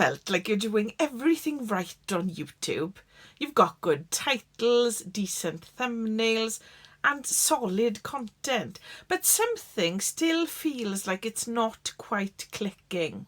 felt like you're doing everything right on YouTube? You've got good titles, decent thumbnails, and solid content, but something still feels like it's not quite clicking.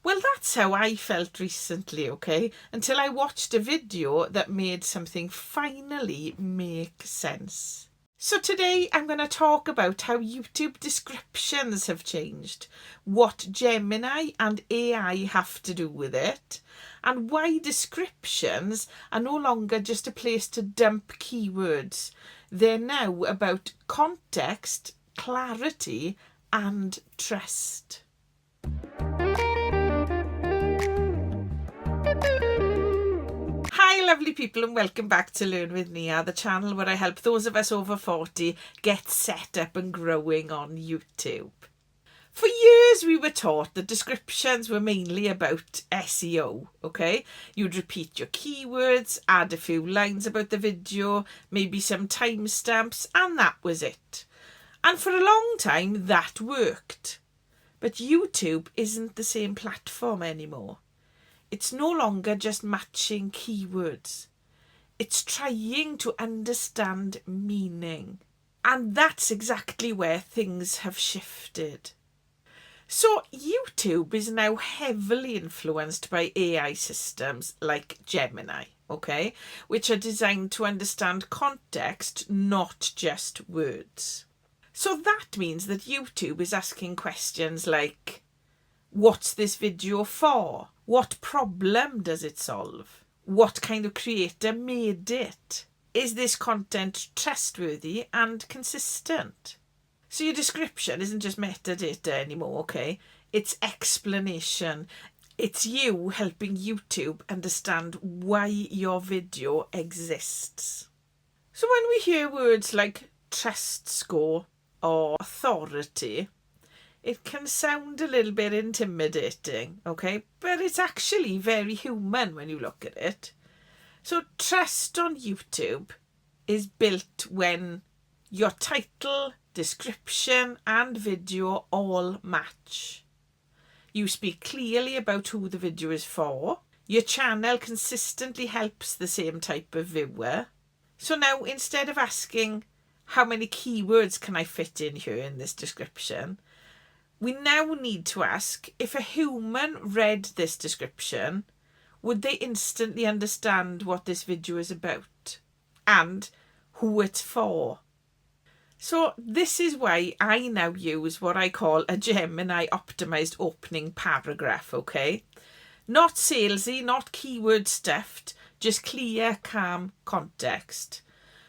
Well, that's how I felt recently, okay? Until I watched a video that made something finally make sense. So today I'm going to talk about how YouTube descriptions have changed, what Gemini and AI have to do with it, and why descriptions are no longer just a place to dump keywords. They're now about context, clarity, and trust. Hi lovely people, and welcome back to Learn with Nia, the channel where I help those of us over 40 get set up and growing on YouTube. For years we were taught that descriptions were mainly about SEO, okay? You'd repeat your keywords, add a few lines about the video, maybe some timestamps, and that was it. And for a long time that worked. But YouTube isn't the same platform anymore. It's no longer just matching keywords. It's trying to understand meaning. And that's exactly where things have shifted. So YouTube is now heavily influenced by AI systems like Gemini, okay, which are designed to understand context, not just words. So that means that YouTube is asking questions like, what's this video for? What problem does it solve? What kind of creator made it? Is this content trustworthy and consistent? So your description isn't just metadata anymore, okay? It's explanation. It's you helping YouTube understand why your video exists. So when we hear words like trust score or authority, it can sound a little bit intimidating, okay? But it's actually very human when you look at it. So trust on YouTube is built when your title, description, and video all match. You speak clearly about who the video is for. Your channel consistently helps the same type of viewer. So now, instead of asking, how many keywords can I fit in here in this description? We now need to ask, if a human read this description, would they instantly understand what this video is about and who it's for? So this is why I now use what I call a Gemini optimized opening paragraph, okay? Not salesy, not keyword stuffed, just clear, calm context.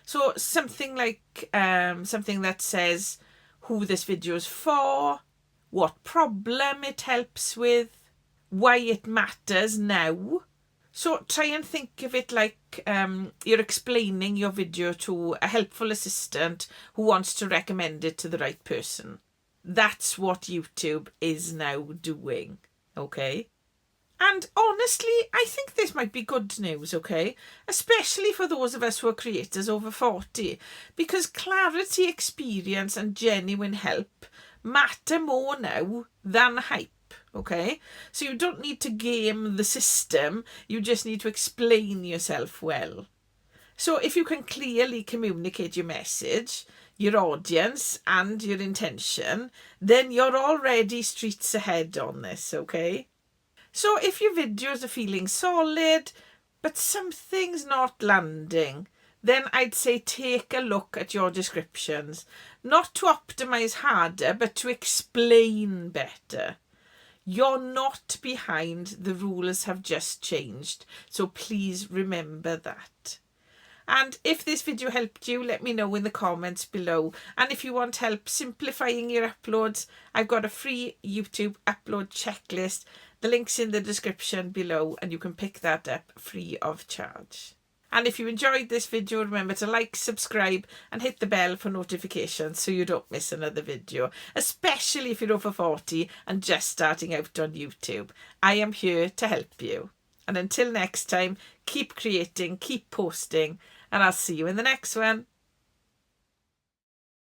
So something like something that says who this video is for, what problem it helps with, why it matters now. So try and think of it like you're explaining your video to a helpful assistant who wants to recommend it to the right person. That's what YouTube is now doing, okay? And honestly, I think this might be good news, okay? Especially for those of us who are creators over 40, because clarity, experience, and genuine help matter more now than hype, okay? So you don't need to game the system, you just need to explain yourself well. So if you can clearly communicate your message, your audience, and your intention, then you're already streets ahead on this, okay? So if your videos are feeling solid, but something's not landing, then I'd say take a look at your descriptions. Not to optimize harder, but to explain better. You're not behind, the rules have just changed. So please remember that. And if this video helped you, let me know in the comments below. And if you want help simplifying your uploads, I've got a free YouTube upload checklist. The link's in the description below and you can pick that up free of charge. And if you enjoyed this video, remember to like, subscribe and hit the bell for notifications so you don't miss another video, especially if you're over 40 and just starting out on YouTube. I am here to help you. And until next time, keep creating, keep posting, and I'll see you in the next one.